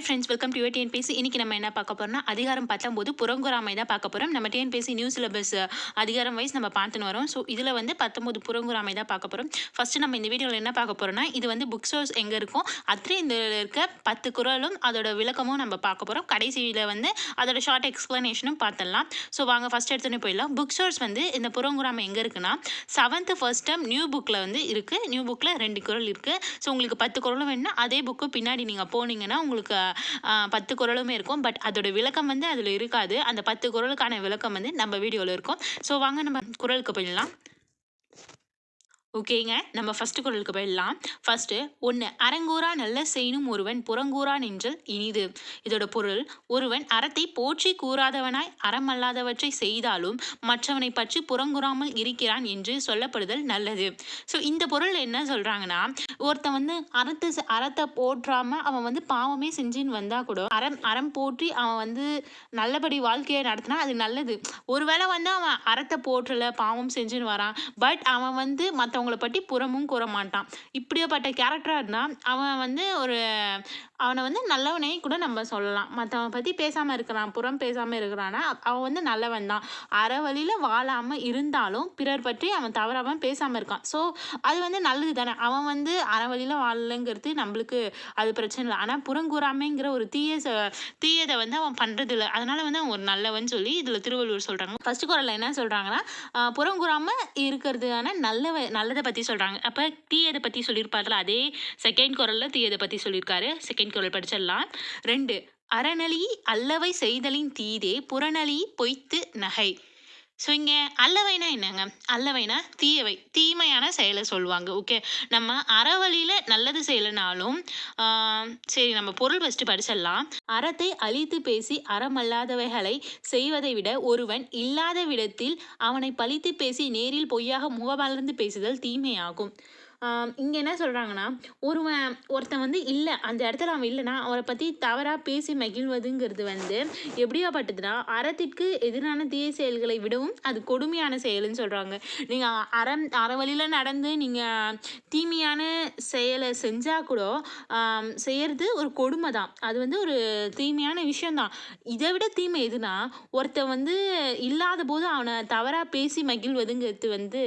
Hi friends, welcome to your TNPSC. இன்றைக்கி நம்ம என்ன பார்க்க போகிறோம்னா அதிகாரம் 19 புறங்குறாமை தான் பார்க்க போகிறோம். நம்ம டிஎன்பிஎஸ்சி நியூ சிலபஸ் அதிகாரம் வைஸ் நம்ம பார்த்துன்னு வரோம். ஸோ இதில் வந்து 19 புறங்குறாமை தான் பார்க்க போகிறோம். ஃபஸ்ட்டு நம்ம இந்த வீடியோவில் என்ன பார்க்க போகிறோம்னா, இது வந்து புக் சோர்ஸ் எங்கே இருக்கும், அத்தனை இந்த இருக்க 10 குறளும் அதோட விளக்கமும் நம்ம பார்க்க போகிறோம். கடைசியில் வந்து அதோட ஷார்ட் எக்ஸ்ப்ளனேஷனும் பார்த்துடலாம். ஸோ வாங்க ஃபஸ்ட் எடுத்துகிட்டு போயிடலாம். புக் சோர்ஸ் வந்து இந்த புறங்குறாமை எங்கே இருக்குன்னா 7th ஃபர்ஸ்ட் டேர்ம் நியூ புக்கில் வந்து இருக்குது. நியூ புக்கில் 2 குறள் இருக்குது. ஸோ உங்களுக்கு 10 குறளும் வேணும்னா அதே புக்கு பின்னாடி நீங்கள் போனீங்கன்னா உங்களுக்கு 10 குறளுமே இருக்கும். பட் அதோட விளக்கம் வந்து அதில் இருக்காது. அந்த 10 குறளுக்கான விளக்கம் வந்து நம்ம வீடியோவில் இருக்கும். ஸோ வாங்க நம்ம குறளுக்கு போயிடலாம். ஓகேங்க, நம்ம ஃபஸ்ட்டு குறளுக்கு போயிடலாம். ஃபஸ்ட்டு 1 அறங்கூறா நல்ல செய்யும் ஒருவன் புறங்கூறா நின்றல் இனிது. இதோட பொருள், ஒருவன் அறத்தை போற்றி கூறாதவனாய் அறமல்லாதவற்றை செய்தாலும் மற்றவனை பற்றி புறங்கூறாமல் இருக்கிறான் என்று சொல்லப்படுதல் நல்லது. ஸோ இந்த பொருள் என்ன சொல்கிறாங்கன்னா, ஒருத்தன் வந்து அறத்தை போற்றாமல் அவன் வந்து பாவமே செஞ்சுன்னு வந்தால் கூட அறம் போற்றி அவன் வந்து நல்லபடி வாழ்க்கையை நடத்தினா அது நல்லது. ஒருவேளை வந்து அவன் அறத்தை போற்றலை, பாவம் செஞ்சுன்னு வரான், பட் அவன் வந்து மற்றவங்களை பற்றி புறமும் கூற மாட்டான். இப்படியாப்பட்ட கேரக்டராக இருந்தால் அவன் வந்து அவனை வந்து நல்லவனே கூட நம்ம சொல்லலாம். மற்றவனை பற்றி பேசாமல் இருக்கிறான், புறம் பேசாமல் இருக்கிறான்னா அவன் வந்து நல்லவன் தான். அற வழியில் வாழாமல் இருந்தாலும் பிறர் பற்றி அவன் தவறாமல் பேசாமல் இருக்கான். ஸோ அது வந்து நல்லது தானே. அவன் வந்து அற வழியில் வாழலைங்கிறது நம்மளுக்கு அது பிரச்சனை இல்லை. ஆனால் புறங்கூறாமைங்கிற ஒரு தீயதை வந்து அவன் பண்ணுறதில்லை. அதனால வந்து அவன் ஒரு நல்லவன் சொல்லி இதில் திருவள்ளுவர் சொல்கிறாங்க. ஃபர்ஸ்ட் குறளில் என்ன சொல்கிறாங்கன்னா, புறங்கூறாமல் இருக்கிறதுக்கான நல்லதை பற்றி சொல்கிறாங்க. அப்போ தீயதை பற்றி சொல்லியிருப்பார்கள். அதே செகண்ட் குறளில் தீயதை பற்றி சொல்லியிருக்காரு. செகண்ட் குறள் படிச்சிடலாம். 2 அறநலி அல்லவை செய்தலின் தீதே புறநலி பொய்த்து நகை. ஸோ இங்கே அல்லவைனா என்னங்க? அல்லவைனா தீமையான செயலை சொல்லுவாங்க. ஓகே, நம்ம அறவழியில் நல்லது செய்யலைனாலும் சரி, நம்ம பொருள் ஃபஸ்ட்டு படிச்சிடலாம். அறத்தை அழித்து பேசி அறமல்லாதவைகளை செய்வதை விட ஒருவன் இல்லாத விடத்தில் அவனை பழித்து பேசி நேரில் பொய்யாக முகமலர்ந்து பேசுதல் தீமையாகும். இங்கே என்ன சொல்கிறாங்கன்னா, ஒருத்தன் வந்து இல்லை, அந்த இடத்துல அவன் இல்லைன்னா அவரை பற்றி தவறாக பேசி மகிழ்வதுங்கிறது வந்து எப்படியாப்பட்டதுன்னா அறத்திற்கு எதிரான தீய செயல்களை விடவும் அது கொடுமையான செயல்னு சொல்கிறாங்க. நீங்கள் அறவழியில் நடந்து நீங்கள் தீமையான செயலை செஞ்சால் கூட செய்கிறது ஒரு கொடுமை தான். அது வந்து ஒரு தீமையான விஷயந்தான். இதை விட தீமை எதுனா ஒருத்தன் வந்து இல்லாத போது அவனை தவறாக பேசி மகிழ்வதுங்கிறது வந்து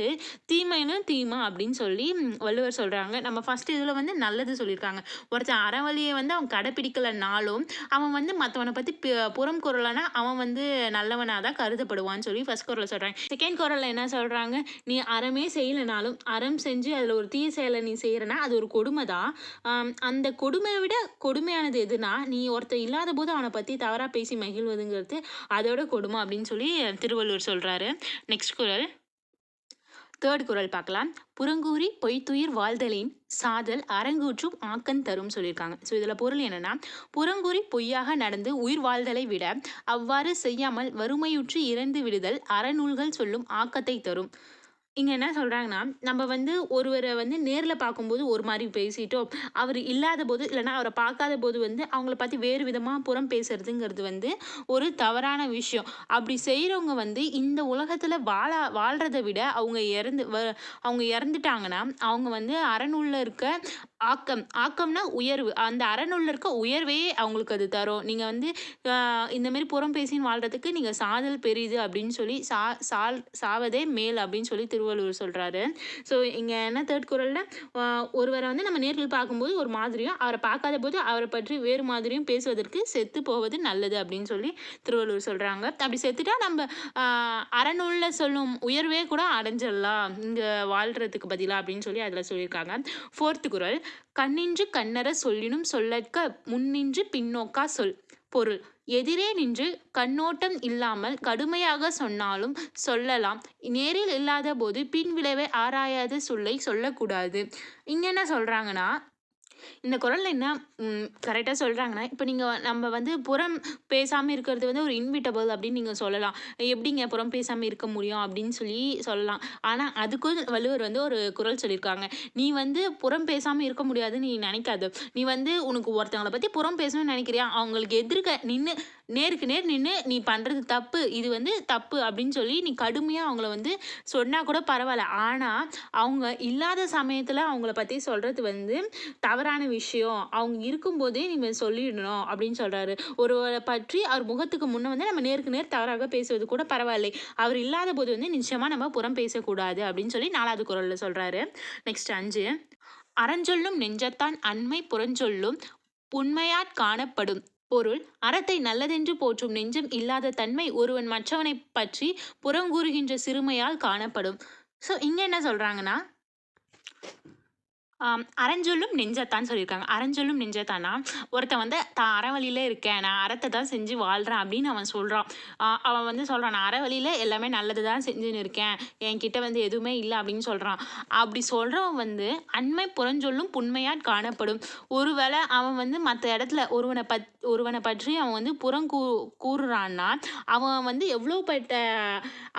தீமைன்னு தீமை அப்படின்னு சொல்லி வள்ளுவர் சொல்கிறாங்க. நம்ம ஃபஸ்ட்டு இதில் வந்து நல்லது சொல்லியிருக்காங்க. ஒருத்தன் அறவழியை வந்து அவன் கடைப்பிடிக்கலைனாலும் அவன் வந்து மற்றவனை பற்றி புறம் குறலைனா அவன் வந்து நல்லவனாக தான் கருதப்படுவான்னு சொல்லி ஃபஸ்ட் குறளில் சொல்கிறாங்க. செகண்ட் குறளில் என்ன சொல்கிறாங்க, நீ அறமே செய்யலைனாலும் அறம் செஞ்சு அதில் ஒரு தீய செயலை நீ செய்கிறனா அது ஒரு கொடுமை தான். அந்த கொடுமையை விட கொடுமையானது எதுனா நீ ஒருத்தர் இல்லாத போது அவனை பற்றி தவறாக பேசி மகிழ்வதுங்கிறது அதோட கொடுமை அப்படின்னு சொல்லி திருவள்ளுவர் சொல்கிறாரு. நெக்ஸ்ட் குறள், தேர்ட் குறள் பார்க்கலாம். புறங்கூறி பொய்த்துயிர் வாழ்தலின் சாதல் அரங்கூற்றும் ஆக்கன் தரும் சொல்லியிருக்காங்க. ஸோ இதில் பொருள் என்னென்னா, புறங்கூறி பொய்யாக நடந்து உயிர் வாழ்தலை விட அவ்வாறு செய்யாமல் வறுமையுற்று இறந்து விடுதல் அறநூல்கள் சொல்லும் ஆக்கத்தை தரும். இங்கே என்ன சொல்கிறாங்கன்னா, நம்ம வந்து ஒருவரை வந்து நேரில் பார்க்கும்போது ஒரு மாதிரி பேசிட்டோம், அவர் இல்லாத போது இல்லைனா அவரை பார்க்காத போது வந்து அவங்கள பற்றி வேறு விதமாக புறம் பேசுறதுங்கிறது வந்து ஒரு தவறான விஷயம். அப்படி செய்கிறவங்க வந்து இந்த உலகத்தில் வாழ்கிறத விட அவங்க இறந்துட்டாங்கன்னா அவங்க வந்து அறநூலில் இருக்க ஆக்கம்னா உயர்வு, அந்த அறநூலில் இருக்க உயர்வே அவங்களுக்கு அது தரும். நீங்கள் வந்து இந்தமாரி புறம் பேசின்னு வாழ்கிறதுக்கு நீங்கள் சாதல் பெரிது அப்படின்னு சொல்லி சாவதே மேல் அப்படின்னு சொல்லி திருவள்ளுவர் சொல்கிறாரு. ஸோ இங்கே என்ன தேர்ட் குறளில், ஒருவரை வந்து நம்ம நேரில் பார்க்கும்போது ஒரு மாதிரியும் அவரை பார்க்காத போது அவரை பற்றி வேறு மாதிரியும் பேசுவதற்கு செத்து போவது நல்லது அப்படின்னு சொல்லி திருவள்ளுவர் சொல்கிறாங்க. அப்படி செத்துட்டா நம்ம அறநூலில் சொல்லும் உயர்வே கூட அடைஞ்சிடலாம் இங்கே வாழ்கிறதுக்கு பதிலாக அப்படின்னு சொல்லி அதில் சொல்லியிருக்காங்க. ஃபோர்த்து குறள், கண்ணின்று கண்ணற சொல்லினும் சொல்லற்க முன்னின்று பின்னோக்கா சொல். பொருள், எதிரே நின்று கண்ணோட்டம் இல்லாமல் கடுமையாக சொன்னாலும் சொல்லலாம், நேரில் இல்லாத போது பின் விளைவை ஆராயாத சொல்லை சொல்லக்கூடாது. இங்கே என்ன சொல்கிறாங்கன்னா, இந்த குறளில் என்ன கரெக்டாக சொல்கிறாங்கன்னா, இப்போ நம்ம வந்து புறம் பேசாமல் இருக்கிறது வந்து ஒரு இன்விட்டபிள் அப்படின்னு நீங்கள் சொல்லலாம். எப்படிங்க புறம் பேசாமல் இருக்க முடியும் அப்படின்னு சொல்லலாம். ஆனால் அதுக்கும் வள்ளுவர் வந்து ஒரு குறள் சொல்லியிருக்காங்க. நீ வந்து புறம் பேசாமல் இருக்க முடியாதுன்னு நீ நினைக்காது. நீ வந்து உனக்கு ஒருத்தவங்களை பற்றி புறம் பேசணும்னு நினைக்கிறியா, அவங்களுக்கு எதிர்க்க நின்று நேருக்கு நேர் நின்று நீ பண்ணுறது தப்பு, இது வந்து தப்பு அப்படின்னு சொல்லி நீ கடுமையாக அவங்கள வந்து சொன்னால் கூட பரவாயில்ல. ஆனால் அவங்க இல்லாத சமயத்தில் அவங்கள பற்றி சொல்கிறது வந்து தவறான தவறான விஷயம். அவங்க இருக்கும்போதே நீங்க சொல்லிடணும் அப்படின்னு சொல்றாரு. ஒருவரை பற்றி அவர் முகத்துக்கு முன்ன வந்து நம்ம நேருக்கு நேர் தவறாக பேசுவது கூட பரவாயில்லை. அவர் இல்லாத போது வந்து நிச்சயமா நம்ம புறம் பேசக்கூடாது அப்படின்னு சொல்லி 4வது குறள்ல சொல்றாரு. நெக்ஸ்ட் 5 அறஞ்சொல்லும் நெஞ்சத்தான் அண்மை புறஞ்சொல்லும் உண்மையாற் காணப்படும். பொருள் அறத்தை நல்லதென்று போற்றும் நெஞ்சம் இல்லாத தன்மை ஒருவன் மற்றவனை பற்றி புறங்கூறுகின்ற சிறுமையால் காணப்படும். ஸோ இங்க என்ன சொல்றாங்கன்னா, அறஞ்சொல்லும் நெஞ்சத்தான் சொல்லியிருக்காங்க. அறஞ்சொல்லும் நெஞ்சத்தான்னா, ஒருத்தன் வந்து தான் அறவழியில இருக்கேன், நான் அறத்தை தான் செஞ்சு வாழ்றேன் அப்படின்னு அவன் சொல்றான். அவன் வந்து சொல்றான், நான் அறவழியில எல்லாமே நல்லது தான் செஞ்சுன்னு இருக்கேன், என்கிட்ட வந்து எதுவுமே இல்லை அப்படின்னு சொல்றான். அப்படி சொல்றவன் வந்து அண்மை புறஞ்சொல்லும் புண்மையாற் காணப்படும். ஒருவேளை அவன் வந்து மற்ற இடத்துல ஒருவனை பற்றி அவன் வந்து கூறுறான்னா, அவன் வந்து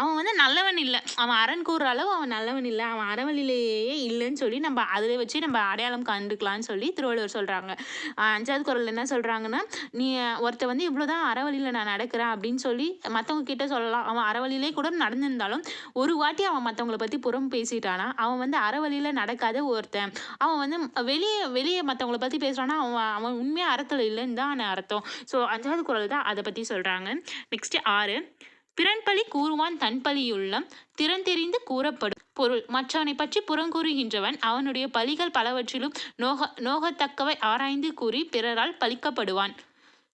அவன் வந்து நல்லவன் இல்லை, அவன் அரண் கூறுற அளவு அவன் நல்லவன் இல்லை, அவன் அறவழியிலேயே இல்லைன்னு சொல்லி நம்ம அதில் வச்சு நம்ம அடையாளம் கண்டுக்கலாம்னு சொல்லி திருவள்ளுவர் சொல்றாங்க. 5வது குறள் என்ன சொல்றாங்கன்னா, நீ ஒருத்த வந்து இவ்வளவுதான் அறவழியில நான் நடக்கிறேன் அப்படின்னு சொல்லி மற்றவங்க கிட்ட சொல்லலாம். அவன் அறவழியிலே கூட நடந்திருந்தாலும் ஒரு வாட்டி அவன் மற்றவங்களை பத்தி புறம் பேசிட்டானா அவன் வந்து அறவழியில நடக்காத ஒருத்தன். அவன் வந்து வெளியே வெளியே மற்றவங்களை பத்தி பேசுறான்னா அவன் உண்மையா அறத்துல இல்லைன்னு தான் அர்த்தம். ஸோ 5வது குறள் தான் அதை பத்தி சொல்றாங்க. நெக்ஸ்ட் 6 பிறன்பழி கூறுவான் தன்பழியுள்ளம் திறன் தெரிந்து கூறப்படும். பொருள் மற்றவனை பற்றி புறங்கூறுகின்றவன் அவனுடைய பழிகள் பலவற்றிலும் நோகத்தக்கவை ஆராய்ந்து கூறி பிறரால் பழிக்கப்படுவான்.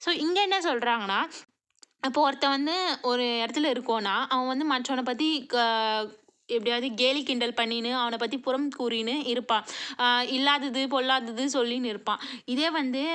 ஸோ இங்க என்ன சொல்றாங்கன்னா, இப்போ ஒருத்தன் வந்து ஒரு இடத்துல இருக்கோன்னா அவன் வந்து மற்றவனை பத்தி எப்படியாவது கேலி கிண்டல் பண்ணின்னு அவனை பற்றி புறம் கூறின்னு இருப்பான். இல்லாதது பொல்லாதது சொல்லின்னு இருப்பான். இதே வந்து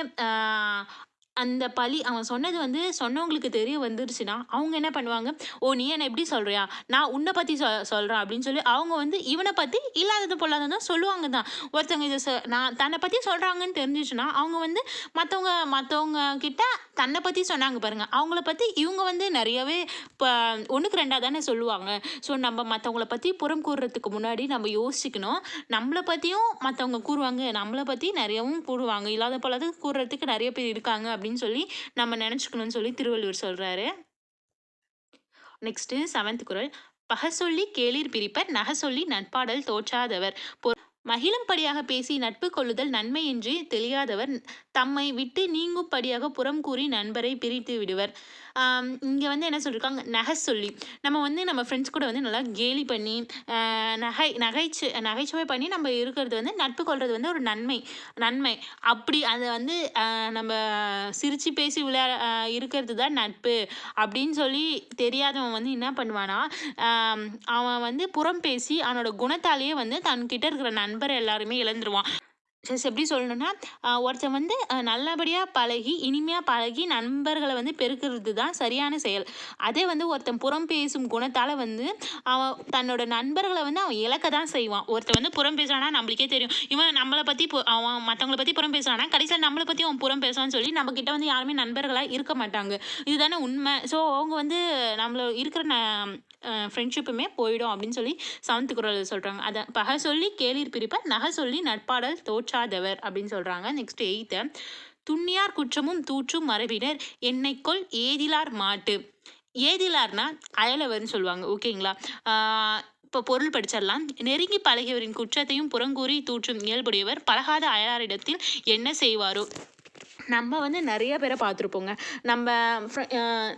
அந்த பழி அவன் சொன்னது வந்து சொன்னவங்களுக்கு தெரிய வந்துருச்சுன்னா அவங்க என்ன பண்ணுவாங்க, ஓ நீ என்ன எப்படி சொல்றியா, நான் உன்னை பற்றி சொல்கிறேன் அப்படின்னு சொல்லி அவங்க வந்து இவனை பற்றி இல்லாதது பொல்லாததான் சொல்லுவாங்க தான். ஒருத்தவங்க இதை நான் தன்னை பற்றி சொல்கிறாங்கன்னு தெரிஞ்சிச்சுன்னா அவங்க வந்து மற்றவங்க கிட்ட தன்னை பற்றி சொன்னாங்க பாருங்க, அவங்கள பற்றி இவங்க வந்து நிறையவே இப்போ 1க்கு 2 தானே சொல்லுவாங்க. ஸோ நம்ம மற்றவங்கள பற்றி புறம் கூறுறதுக்கு முன்னாடி நம்ம யோசிக்கணும். நம்மளை பற்றியும் மற்றவங்க கூறுவாங்க, நம்மளை பற்றி நிறையவும் கூறுவாங்க, இல்லாத பொல்லாத கூறுறதுக்கு நிறைய பேர் இருக்காங்க அப்படின்னு சொல்லி நம்ம நினைச்சுக்கணும்னு சொல்லி திருவள்ளுவர் சொல்றாரு. நெக்ஸ்ட் 7th குறள் பகசொல்லி கேளிர் பிரிப்பர் நகசொல்லி நட்பாடல் தோற்றாதவர். மகிழும்படியாக பேசி நட்பு கொள்ளுதல் நன்மை என்று தெரியாதவர் தம்மை விட்டு நீங்கும்படியாக புறம் கூறி நண்பரை பிரித்து விடுவர். இங்கே வந்து என்ன சொல்லியிருக்காங்க, நகை நம்ம வந்து நம்ம ஃப்ரெண்ட்ஸ் கூட வந்து நல்லா கேலி பண்ணி நகைச்சுவை பண்ணி நம்ம இருக்கிறது வந்து நட்பு கொள்வது வந்து ஒரு நன்மை அப்படி அதை வந்து நம்ம சிரித்து பேசி இருக்கிறது தான் நட்பு அப்படின்னு சொல்லி தெரியாதவன் வந்து என்ன பண்ணுவானா, அவன் வந்து புறம் பேசி அவனோட குணத்தாலேயே வந்து தன்கிட்ட இருக்கிற நண்பர் எல்லாருமே இழந்துருவான். எப்படி சொல்லணும்னா, ஒருத்தன் வந்து நல்லபடியாக பழகி இனிமையாக பழகி நண்பர்களை வந்து பெருக்கிறது தான் சரியான செயல். அதே வந்து ஒருத்தன் புறம் பேசும் குணத்தால் வந்து அவன் தன்னோட நண்பர்களை வந்து அவன் இழக்க தான் செய்வான். ஒருத்தன் வந்து புறம் பேசுறானா நம்மளுக்கே தெரியும், இவன் நம்மளை பற்றி அவன் மற்றவங்களை பற்றி புறம் பேசுறானா கடைசியில் நம்மளை பற்றி அவன் புறம் பேசுவான்னு சொல்லி நம்மக்கிட்ட வந்து யாருமே நண்பர்களாக இருக்க மாட்டாங்க. இதுதானே உண்மை. ஸோ அவங்க வந்து நம்மள இருக்கிற ஃப்ரெண்ட்ஷிப்புமே போயிடும் அப்படின்னு சொல்லி 7th குறள் சொல்கிறாங்க. அதை பகை சொல்லி கேளிர் பிரிப்பர் நகை சொல்லி நட்பாடல் தோற்றாதவர் அப்படின்னு சொல்கிறாங்க. நெக்ஸ்ட் 8 துண்ணியார் குற்றமும் தூற்றும் மரபினர் என்னைக்கொள் ஏதிலார் மாட்டு. ஏதிலார்னா அயலவர்னு சொல்லுவாங்க. ஓகேங்களா? இப்போ பொருள் படிச்சிடலாம். நெருங்கி பழகியவரின் குற்றத்தையும் புறங்கூறி தூற்றும் இயல்புடையவர் பழகாத அயலாரிடத்தில் என்ன செய்வாரோ. நம்ம வந்து நிறைய பேரை பார்த்துருப்போங்க. நம்ம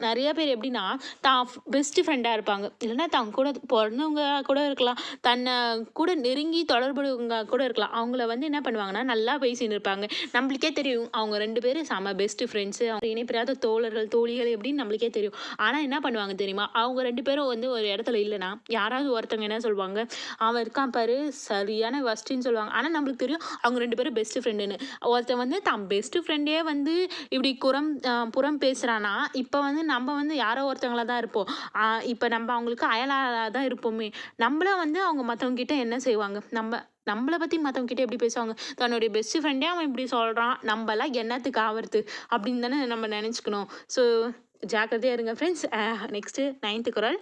நிறைய பேர் எப்படின்னா தான் பெஸ்ட்டு ஃப்ரெண்டாக இருப்பாங்க, இல்லைன்னா தான் கூட பிறந்தவங்க கூட இருக்கலாம், தன்னை கூட நெருங்கி தொடர்புங்க கூட இருக்கலாம். அவங்கள வந்து என்ன பண்ணுவாங்கன்னா நல்லா பேசின்னு இருப்பாங்க. நம்மளுக்கே தெரியும் அவங்க 2 பேரும் செம பெஸ்ட்டு ஃப்ரெண்ட்ஸு, அவங்க இணைப்பிராத தோழர்கள் தோழிகள் எப்படின்னு நம்மளுக்கே தெரியும். ஆனால் என்ன பண்ணுவாங்க தெரியுமா, அவங்க 2 பேரும் வந்து ஒரு இடத்துல இல்லைன்னா யாராவது ஒருத்தவங்க என்ன சொல்லுவாங்க, அவன் இருக்கான் பாரு சரியான வஸ்டின்னு சொல்லுவாங்க. ஆனால் நம்மளுக்கு தெரியும் அவங்க 2 பேரும் பெஸ்ட்டு ஃப்ரெண்டுன்னு. ஒருத்தன் வந்து தான் பெஸ்ட்டு ஃப்ரெண்டே வந்து இப்படி புறம் பேசுறானா, இப்போ வந்து நம்ம வந்து யாரோ ஒருத்தவங்கள தான் இருப்போம். இப்போ நம்ம அவங்களுக்கு அயலாக தான் இருப்போமே. நம்மளும் வந்து அவங்க மற்றவங்க கிட்ட என்ன செய்வாங்க, நம்மளை பற்றி மற்றவங்க கிட்ட எப்படி பேசுவாங்க, தன்னுடைய பெஸ்ட் ஃப்ரெண்டே அவன் இப்படி சொல்கிறான், நம்மளாம் என்னத்துக்கு ஆவறது அப்படின்னு தானே நம்ம நினச்சிக்கணும். ஸோ ஜாக்கிரதையாக இருங்க ஃப்ரெண்ட்ஸ். நெக்ஸ்ட்டு 9th குறள்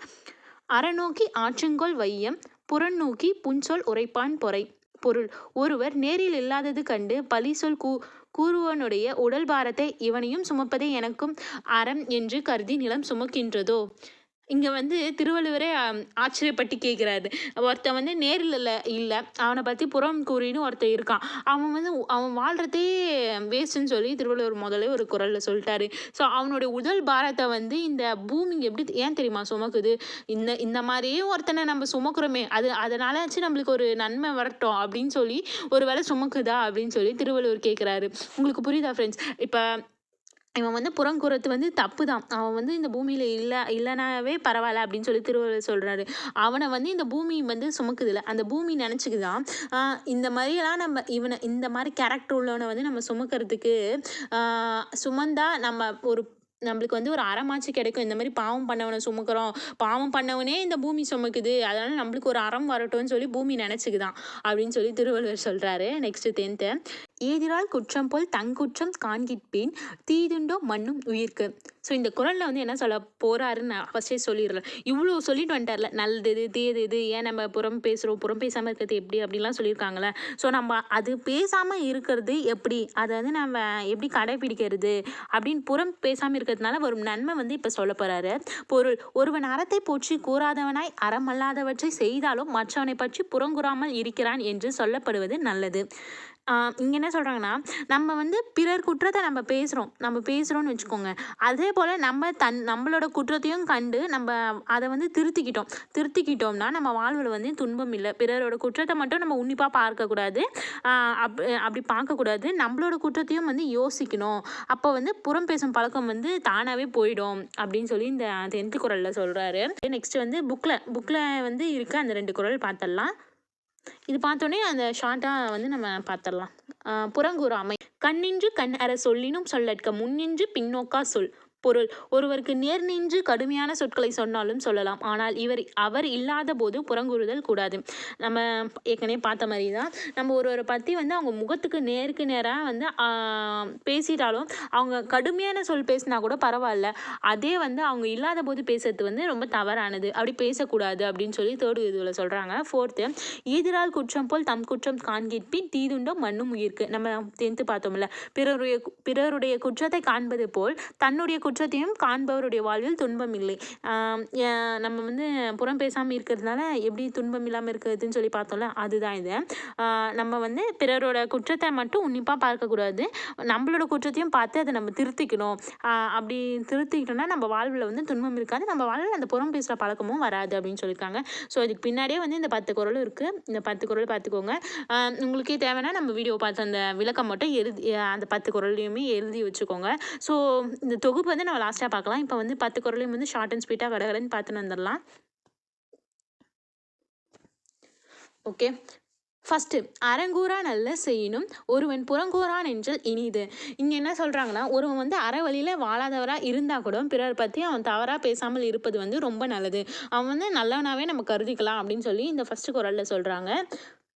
அறநோக்கி ஆற்றுங்கோல் வையம் புறநோக்கி புன்சொல் உரைப்பான் பொறை. பொருள் ஒருவர் நேரில் இல்லாதது கண்டு பழி சொல் கூறுவனுடைய உடல் பாரத்தை இவனையும் சுமப்பதே எனக்கும் அறம் என்று கருதி நிலம் சுமக்கின்றதோ. இங்க வந்து திருவள்ளுவரே ஆச்சரியப்பட்டு கேட்குறாரு. ஒருத்தன் வந்து நேர்ல இல்ல. அவன பத்தி புறம் கூறின்னு ஒருத்தன் இருக்கான். அவன் வந்து அவன் வாழ்றதே வேஸ்ட்டுன்னு சொல்லி திருவள்ளுவர் முதலே ஒரு குறள்ல சொல்ட்டாரு. ஸோ அவனுடைய உடல் பாரத்த வந்து இந்த பூமி எப்படி ஏன் தெரியுமா சுமக்குது? இந்த இந்த மாரியே ஒருத்தன நம்ம சுமக்குறோமே, அதனாலாச்சும் நம்மளுக்கு ஒரு நன்மை வரட்டும் அப்படின்னு சொல்லி, ஒரு வேளை சுமக்குதா? அப்படின்னு சொல்லி திருவள்ளுவர் கேட்குறாரு. உங்களுக்கு புரியுதா ஃப்ரெண்ட்ஸ்? இப்ப இவன் வந்து புறங்கூறது வந்து தப்பு தான். அவன் வந்து இந்த பூமியில இல்லனாவே பரவால்ல அப்படின்னு சொல்லி திருவள்ளுவர் சொல்றாரு. அவன வந்து இந்த பூமி வந்து சுமக்குதுல்ல, அந்த பூமி நெனச்சுக்குதாம், இந்த மாரியெல்லாம் இந்த மாரி கேரக்டர் உள்ளவன வந்து நம்ம சுமக்கிறதுக்கு சுமந்தா நம்மளுக்கு வந்து ஒரு அறமாச்சு கிடைக்கும். இந்த மாரி பாவம் பண்ணவன சுமக்கிறோம். பாவம் பண்ணவனே இந்த பூமி சுமக்குது. அதனால நம்மளுக்கு ஒரு அறம் வரட்டும்னு சொல்லி பூமி நெனச்சுக்குதாம். அப்படின்னு சொல்லி திருவள்ளுவர் சொல்றாரு. நெக்ஸ்ட் 10th "ஈதிரால் குற்றம் போல் தங்குற்றம் காண்கிற்பேன் தீதுண்டோ மன்னும் உயிர்க்கு." ஸோ இந்த குறளில் வந்து என்ன சொல்ல போறாருன்னு நான் ஃபஸ்ட்டே சொல்லிடுறேன். இவ்வளோ சொல்லிட்டு வந்துட்டார்ல, நல்லது எது தீயது எது, ஏன் நம்ம புறம் பேசுகிறோம், புறம் பேசாமல் இருக்கிறது எப்படி அப்படிலாம் சொல்லியிருக்காங்களே. ஸோ நம்ம அது பேசாமல் இருக்கிறது எப்படி, அதை வந்து நம்ம எப்படி கடைபிடிக்கிறது அப்படின்னு புறம் பேசாமல் இருக்கிறதுனால வரும் நன்மை வந்து இப்போ சொல்ல போகிறாரு. பொருள்: ஒருவன் அறத்தை போற்றி கூறாதவனாய் அறமல்லாதவற்றை செய்தாலும் மற்றவனை பற்றி புறங்கூறாமல் இருக்கிறான் என்று சொல்லப்படுவது நல்லது. இங்கே என்ன சொல்கிறாங்கன்னா, நம்ம வந்து பிறர் குற்றத்தை நம்ம பேசுகிறோம்னு வச்சுக்கோங்க. அதே போல் நம்மளோட குற்றத்தையும் கண்டு நம்ம அதை வந்து திருத்திக்கிட்டோம்னா நம்ம வாழ்வில் வந்து துன்பம் இல்லை. பிறரோட குற்றத்தை மட்டும் நம்ம உன்னிப்பாக பார்க்கக்கூடாது. அப்படி பார்க்கக்கூடாது. நம்மளோட குற்றத்தையும் வந்து யோசிக்கணும். அப்போ வந்து புறம் பேசும் பழக்கம் வந்து தானாகவே போயிடும் அப்படின்னு சொல்லி இந்த 10th குறளில் சொல்கிறாரு. நெக்ஸ்ட் வந்து புக்கில் வந்து இருக்க அந்த 2 குறள் பார்த்துடலாம். இது பார்த்தோன்னே அந்த ஷார்ட்டாக வந்து நம்ம பார்த்துடலாம். புறங்கூறாமை: கண்ணின்று கண் அற சொல்லினும் சொல்லற்க முன்னின்று பின்னோக்கா சொல். பொருள்: ஒருவருக்கு நேர் நின்று கடுமையான சொற்களை சொன்னாலும் சொல்லலாம். ஆனால் அவர் இல்லாத போது புறங்கூறுதல் கூடாது. நம்ம ஏற்கனவே பார்த்த மாதிரி தான், நம்ம ஒருவரை பற்றி வந்து அவங்க முகத்துக்கு நேருக்கு நேராக வந்து பேசிட்டாலும், அவங்க கடுமையான சொல் பேசினா கூட பரவாயில்ல, அதே வந்து அவங்க இல்லாத போது பேசுறது வந்து ரொம்ப தவறானது. அப்படி பேசக்கூடாது அப்படின்னு சொல்லி 3rd இதுவில் சொல்கிறாங்க. 4th ஈதிரால் குற்றம் போல் தம் குற்றம் காண்கிற்பின் தீதுண்டோ மன்னும் உயிர்க்கு. நம்ம 10th பார்த்தோம்ல, பிறருடைய குற்றத்தை காண்பது போல் தன்னுடைய குற்றத்தையும் காண்பவருடைய வாழ்வில் துன்பம் இல்லை. நம்ம வந்து புறம் பேசாமல் இருக்கிறதுனால எப்படி துன்பம் இல்லாமல் இருக்கிறதுன்னு சொல்லி பார்த்தோம்ல, அதுதான் இது. நம்ம வந்து பிறரோட குற்றத்தை மட்டும் உன்னிப்பாக பார்க்கக்கூடாது. நம்மளோட குற்றத்தையும் பார்த்து அதை நம்ம திருத்திக்கணும். அப்படி திருத்திக்கிட்டோம்னா நம்ம வாழ்வில் வந்து துன்பம் இருக்காது. நம்ம வாழ்வில் அந்த புறம் பேசுகிற பழக்கமும் வராது அப்படின்னு சொல்லியிருக்காங்க. ஸோ இதுக்கு பின்னாடியே வந்து இந்த 10 குறளும் இருக்குது. இந்த 10 குறள் பார்த்துக்கோங்க. உங்களுக்கே தேவைன்னா நம்ம வீடியோ பார்த்து அந்த விளக்கம் மட்டும் அந்த 10 குறளையுமே எழுதி வச்சுக்கோங்க. ஸோ இந்த தொகுப்பு வந்து நம்ம லாஸ்ட்டாக பார்க்கலாம். இப்போ வந்து 10 குறளையும் வந்து ஷார்ட் அண்ட் ஸ்வீட்டாக கடகடன்னு பார்த்துன்னு வந்துடலாம். ஓகே. ஃபஸ்ட்டு, அறங்கூறா நல்ல செய்யினும் ஒருவன் புறங்கூறான் என்றல் இனிது. இங்கே என்ன சொல்கிறாங்கன்னா, ஒருவன் வந்து அற வழியில் வாழாதவராக இருந்தால் கூட பிறர் பற்றி அவன் தவறாக பேசாமல் இருப்பது வந்து ரொம்ப நல்லது. அவன் வந்து நல்லவனாகவே நம்ம கருதிக்கலாம் அப்படின்னு சொல்லி இந்த ஃபஸ்ட்டு குறளில் சொல்கிறாங்க.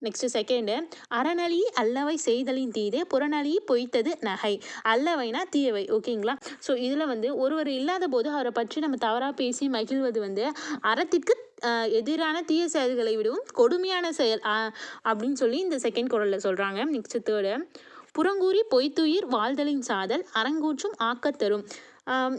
நெக்ஸ்ட் 2nd, அறநழி அல்லவை செய்தலின் தீதே புறநழி பொய்த்தது நகை. அல்லவைனா தீயவை. ஓகேங்களா? ஸோ இதில் வந்து ஒருவர் இல்லாத போது அவரை பற்றி நம்ம தவறாக பேசி மகிழ்வது வந்து அறத்திற்கு எதிரான தீய செயல்களை விடவும் கொடுமையான செயல் அப்படின்னு சொல்லி இந்த 2nd குறளில் சொல்கிறாங்க. நெக்ஸ்ட் 3rd, புறங்கூறி பொய்த்துயிர் வாழ்தலின் சாதல் அரங்கூற்றும் ஆக்கத்தரும்.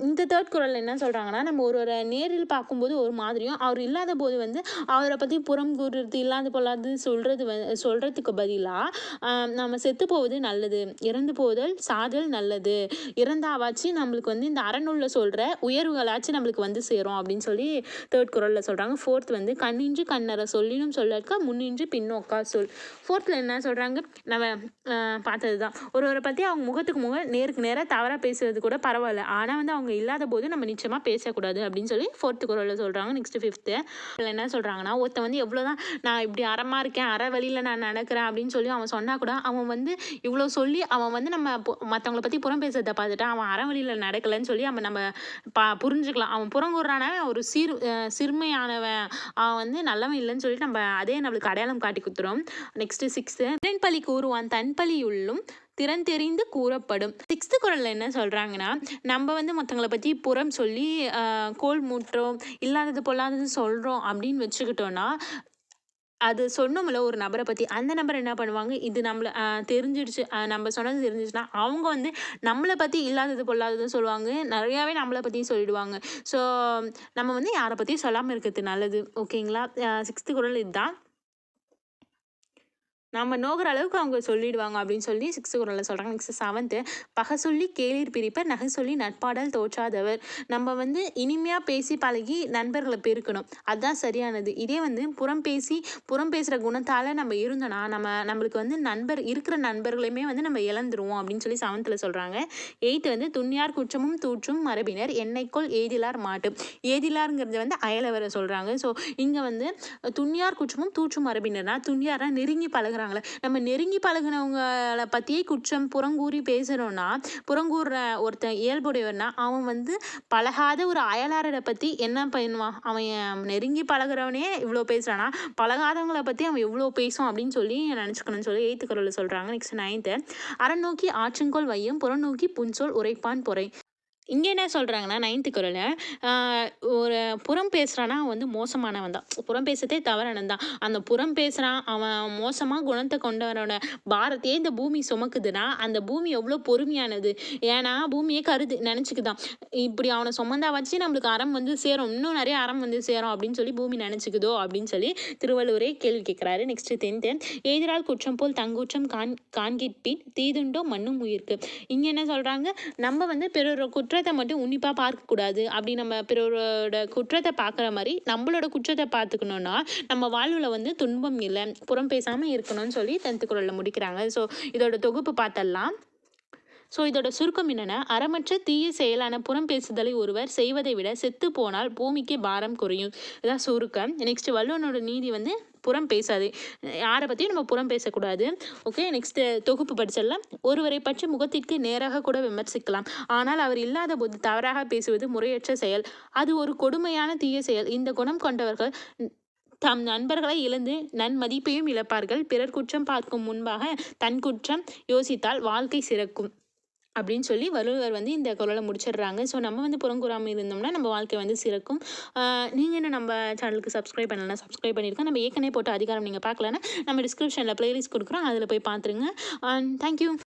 இந்த 3rd குறள் என்ன சொல்கிறாங்கன்னா, நம்ம ஒருவரை நேரில் பார்க்கும்போது ஒரு மாதிரியும், அவர் இல்லாத போது வந்து அவரை பற்றி புறம் கூறுறது இல்லாத பொல்லாது சொல்கிறதுக்கு பதிலாக நம்ம செத்து போவது நல்லது, இறந்து போதல் சாதல் நல்லது, இறந்தாவாச்சு நம்மளுக்கு வந்து இந்த அறநூலில் சொல்கிற உயர்வுகளாச்சும் நம்மளுக்கு வந்து சேரும் அப்படின்னு சொல்லி 3rd குறளில் சொல்கிறாங்க. 4th வந்து கண்ணின்று கண்ணற சொல்லினும் சொல்லற்க முன்னின்று பின்னோக்கா சொல். 4th என்ன சொல்கிறாங்க, நம்ம பார்த்தது தான், ஒருவரை பற்றி அவங்க முகத்துக்கு நேருக்கு நேராக தவறாக பேசுறது கூட பரவாயில்ல, ஆனால் வந்து அவங்க இல்லாத போது நம்ம நிச்சயமாக பேசக்கூடாது அப்படின்னு சொல்லி 4th குறளில் சொல்கிறாங்க. நெக்ஸ்ட் 5th என்ன சொல்கிறாங்கன்னா, ஒருத்தன் வந்து எவ்வளோதான் நான் இப்படி அறமாக இருக்கேன், அற வழியில் நான் நடக்கிறேன் அப்படின்னு சொல்லி அவன் சொன்னால் கூட அவன் வந்து இவ்வளோ சொல்லி அவன் வந்து நம்ம மற்றவங்கள பற்றி புறம் பேசுறதை பார்த்துட்டு அவன் அற வழியில் நடக்கலைன்னு சொல்லி நம்ம புரிஞ்சுக்கலாம். அவன் புறங்கூறான ஒரு சிறுமையானவன், அவன் வந்து நல்லவன் இல்லைன்னு சொல்லிட்டு நம்ம அதே நம்மளுக்கு அடையாளம் காட்டி கொடுத்துரும். நெக்ஸ்ட் 6th, திறன்பலி கூறுவான் தன்பலியுள்ளும் திறன் தெரிந்து கூறப்படும். 6th குறளில் என்ன சொல்கிறாங்கன்னா, நம்ம வந்து மற்றவங்களை பற்றி புறம் சொல்லி கோல் மூட்டுறோம், இல்லாதது பொல்லாதது சொல்கிறோம் அப்படின்னு வச்சுக்கிட்டோன்னா அது சொன்னோம்ல ஒரு நபரை பற்றி, அந்த நபர் என்ன பண்ணுவாங்க, இது நம்மளை தெரிஞ்சிடுச்சு, நம்ம சொன்னது தெரிஞ்சிச்சுன்னா அவங்க வந்து நம்மளை பற்றி இல்லாதது பொல்லாததுன்னு சொல்லுவாங்க, நிறையாவே நம்மளை பற்றியும் சொல்லிடுவாங்க. ஸோ நம்ம வந்து யாரை பற்றியும் சொல்லாமல் இருக்கிறது நல்லது. ஓகேங்களா? 6th குறள் இதுதான். நம்ம நோகிற அளவுக்கு அவங்க சொல்லிடுவாங்க அப்படின்னு சொல்லி 6th குறளில் சொல்கிறாங்க. நெக்ஸ்ட் 7th, பகை சொல்லி கேளிர் பிரிப்பர் நகை சொல்லி நட்பாடல் தோற்றாதவர். நம்ம வந்து இனிமையாக பேசி பழகி நண்பர்களை பெருக்கணும், அதுதான் சரியானது. இதே வந்து புறம் பேசுகிற குணத்தால் நம்ம இருந்தோன்னா நம்மளுக்கு வந்து இருக்கிற நண்பர்களையுமே வந்து நம்ம இழந்துருவோம் அப்படின்னு சொல்லி 7th சொல்கிறாங்க. 8th வந்து துன்யார் குற்றமும் தூற்றும் மரபினர் என்னைக்குள் ஏதிலார் மாட்டும். ஏதிலாருங்கிறது வந்து அயலவரை சொல்கிறாங்க. ஸோ இங்கே வந்து துன்யார் குற்றமும் தூற்றும் மரபினர்னா, துன்யார்னா நெருங்கி பழகுறாங்களே, நம்ம நெருங்கி பழகினவங்களை பற்றியே குற்றம் புறங்கூறி பேசுகிறோன்னா, புறங்கூறுற ஒருத்தன் இயல்புடையவர்னா அவன் வந்து பழகாத ஒரு அயலாரை பற்றி என்ன பண்ணுவான், அவன் நெருங்கி பழகுறவனே இவ்வளோ பேசுகிறானா, பழகாதவங்களை பற்றி அவன் எவ்வளோ பேசும் அப்படின்னு சொல்லி நினச்சிக்கணும்னு சொல்லி 8th குறளில் சொல்கிறாங்க. நெக்ஸ்ட் 9th, அறம் நோக்கி ஆற்றுங்கோல் வையம் புறம் நோக்கி புன்சொல் உரைப்பான் பொறை. இங்கே என்ன சொல்கிறாங்கன்னா 9th குறளில், ஒரு புறம் பேசுகிறான்னா அவன் வந்து மோசமானவன் தான், புறம் பேசுறதே தவறானது தான். அந்த புறம் பேசுகிறான், அவன் மோசமாக குணத்தை கொண்டவனோட பாரத்தையே இந்த பூமி சுமக்குதுன்னா அந்த பூமி எவ்வளோ பொறுமையானது. ஏன்னா பூமியே நினச்சிக்குதான், இப்படி அவனை சுமந்தா வச்சு நம்மளுக்கு அறம் வந்து சேரும், இன்னும் நிறைய அறம் வந்து சேரும் அப்படின்னு சொல்லி பூமி நினச்சிக்குதோ அப்படின்னு சொல்லி திருவள்ளுவரே கேள்வி கேட்குறாரு. நெக்ஸ்ட் 10th, எதிரால் குற்றம் போல் தங்குற்றம் காண்கிற்பின் தீதுண்டோ மண்ணும் உயிர்க்கு. இங்கே என்ன சொல்கிறாங்க, நம்ம வந்து பிறரோட குற்றத்தை மட்டும் உன்னிப்பாக பார்க்கக்கூடாது, அப்படி நம்ம பிறரோட குற்றத்தை பார்க்குற மாதிரி நம்மளோட குற்றத்தை பார்த்துக்கணுன்னா நம்ம வாழ்வில் வந்து துன்பம் இல்லை, புறம் பேசாமல் இருக்கணும்னு சொல்லி 10th குறளில் முடிக்கிறாங்க. ஸோ இதோட தொகுப்பு பார்த்தரலாம். ஸோ இதோட சுருக்கம் என்னென்னா, அறமற்ற தீய செயலான புறம் பேசுதலை ஒருவர் செய்வதை விட செத்து போனால் பூமிக்கு பாரம் குறையும், இதான் சுருக்கம். நெக்ஸ்ட் வள்ளுவனோட நீதி வந்து புறம் பேசாது, யாரை பற்றியும் நம்ம புறம் பேசக்கூடாது. ஓகே, நெக்ஸ்ட் தொகுப்பு படிச்சிடலாம். ஒருவரை பற்றி முகத்திற்கு நேராக கூட விமர்சிக்கலாம், ஆனால் அவர் இல்லாத போது தவறாக பேசுவது முறையற்ற செயல், அது ஒரு கொடுமையான தீய செயல். இந்த குணம் கொண்டவர்கள் தம் நண்பர்களை இழந்து நன்மதிப்பையும் இழப்பார்கள். பிறர் குற்றம் பார்க்கும் முன்பாக தன் குற்றம் யோசித்தால் வாழ்க்கை சிறக்கும் அப்படின்னு சொல்லி வள்ளுவர் வந்து இந்த குறளை முடிச்சிடுறாங்க. ஸோ நம்ம வந்து புறங்கூறாமல் இருந்தோம்னா நம்ம வாழ்க்கை வந்து சிறக்கும். நீங்கள் என்ன நம்ம சேனலுக்கு சப்ஸ்கிரைப் பண்ணலாம், சப்ஸ்கிரைப் பண்ணியிருக்கோம். நம்ம ஏற்கனவே போட்ட அதிகாரம் நீங்கள் பார்க்கலன்னா நம்ம டிஸ்கிரிப்ஷனில் ப்ளேலிஸ்ட் கொடுக்குறோம், அதில் போய் பார்த்துருங்க. தேங்க்யூ.